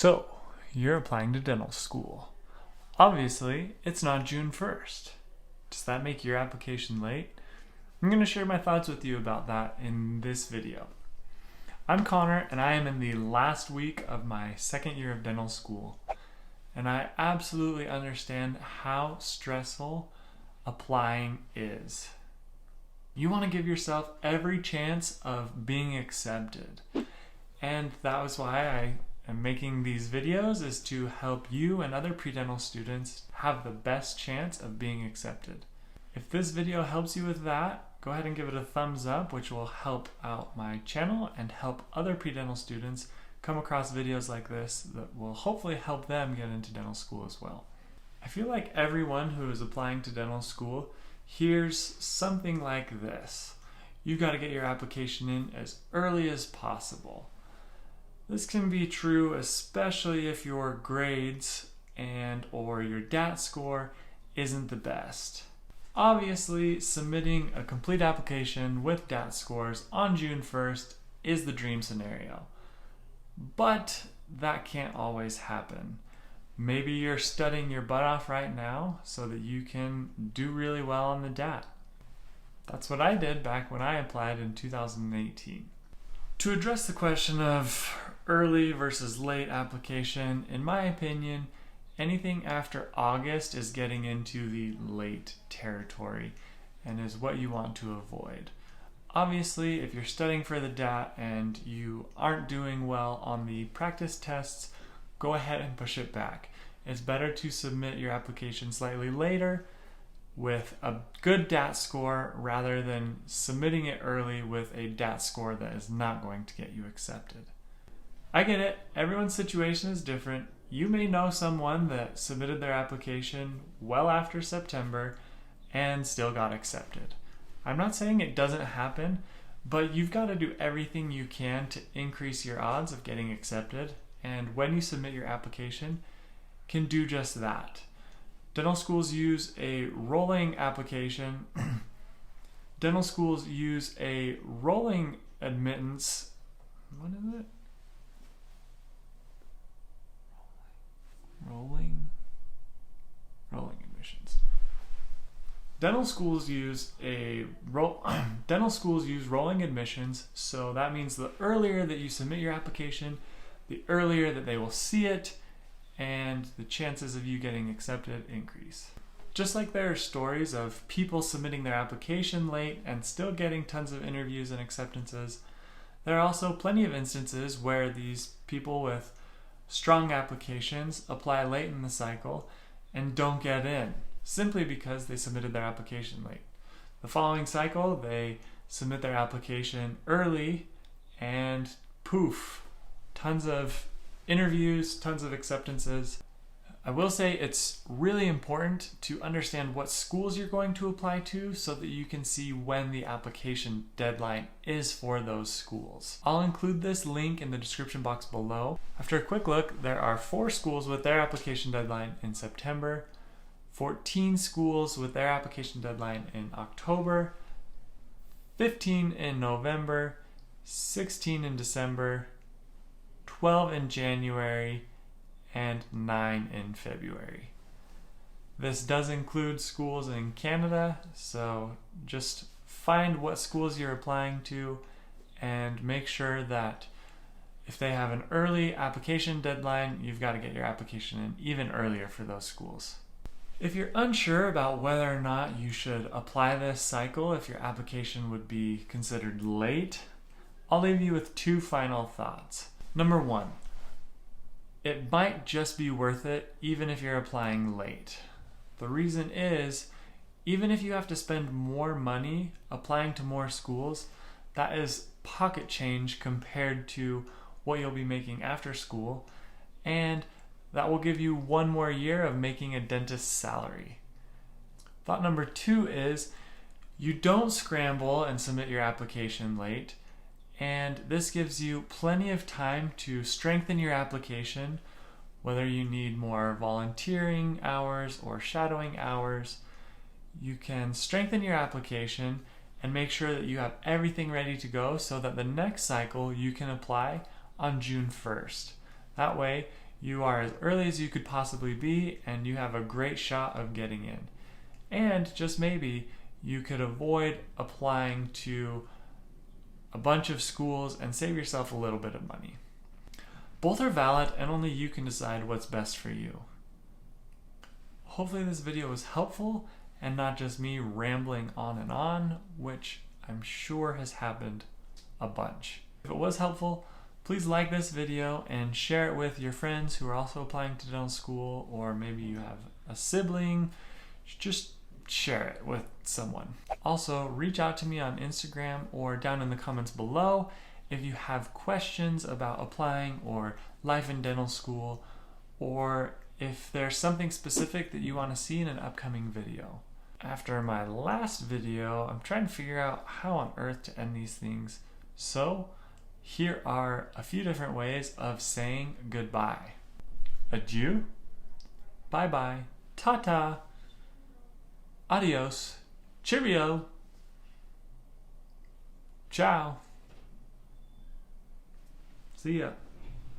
So, you're applying to dental school. Obviously, it's not June 1st. Does that make your application late? I'm going to share my thoughts with you about that in this video. I'm Connor, and I am in the last week of my second year of dental school. And I absolutely understand how stressful applying is. You want to give yourself every chance of being accepted. And that was why I am making these videos, is to help you and other pre-dental students have the best chance of being accepted. If this video helps you with that, go ahead and give it a thumbs up, which will help out my channel and help other pre-dental students come across videos like this that will hopefully help them get into dental school as well. I feel like everyone who is applying to dental school hears something like this. You've got to get your application in as early as possible. This can be true especially if your grades and or your DAT score isn't the best. Obviously, submitting a complete application with DAT scores on June 1st is the dream scenario. But that can't always happen. Maybe you're studying your butt off right now so that you can do really well on the DAT. That's what I did back when I applied in 2018. To address the question of early versus late application, in my opinion, anything after August is getting into the late territory and is what you want to avoid. Obviously, if you're studying for the DAT and you aren't doing well on the practice tests, go ahead and push it back. It's better to submit your application slightly later with a good DAT score rather than submitting it early with a DAT score that is not going to get you accepted. I get it, everyone's situation is different. You may know someone that submitted their application well after September and still got accepted. I'm not saying it doesn't happen, but you've got to do everything you can to increase your odds of getting accepted, and when you submit your application, can do just that. Dental schools use a rolling application. Dental schools use a rolling admittance. What is it? Rolling admissions. Dental schools use rolling admissions, so that means the earlier that you submit your application, the earlier that they will see it, and the chances of you getting accepted increase. Just like there are stories of people submitting their application late and still getting tons of interviews and acceptances, there are also plenty of instances where these people with strong applications apply late in the cycle and don't get in, simply because they submitted their application late. The following cycle, they submit their application early and poof, tons of interviews, tons of acceptances. I will say it's really important to understand what schools you're going to apply to so that you can see when the application deadline is for those schools. I'll include this link in the description box below. After a quick look, there are 4 schools with their application deadline in September, 14 schools with their application deadline in October, 15 in November, 16 in December, 12 in January, and 9 in February. This does include schools in Canada, so just find what schools you're applying to and make sure that if they have an early application deadline, you've got to get your application in even earlier for those schools. If you're unsure about whether or not you should apply this cycle, if your application would be considered late, I'll leave you with 2 final thoughts. Number 1, it might just be worth it even if you're applying late. The reason is, even if you have to spend more money applying to more schools, that is pocket change compared to what you'll be making after school, and that will give you 1 more year of making a dentist's salary. Thought number 2 is, you don't scramble and submit your application late, and this gives you plenty of time to strengthen your application, whether you need more volunteering hours or shadowing hours. You can strengthen your application and make sure that you have everything ready to go so that the next cycle you can apply on June 1st. That way You are as early as you could possibly be, and you have a great shot of getting in. And just maybe you could avoid applying to a bunch of schools and save yourself a little bit of money. Both are valid, and only you can decide what's best for you. Hopefully this video was helpful and not just me rambling on, which I'm sure has happened a bunch. If it was helpful, please like this video and share it with your friends who are also applying to dental school, or maybe you have a sibling. Just share it with someone. Also, reach out to me on Instagram or down in the comments below if you have questions about applying or life in dental school, or if there's something specific that you want to see in an upcoming video. After my last video, I'm trying to figure out how on earth to end these things. So here are a few different ways of saying goodbye. Adieu, bye-bye, ta-ta, adios, cheerio, ciao, see ya.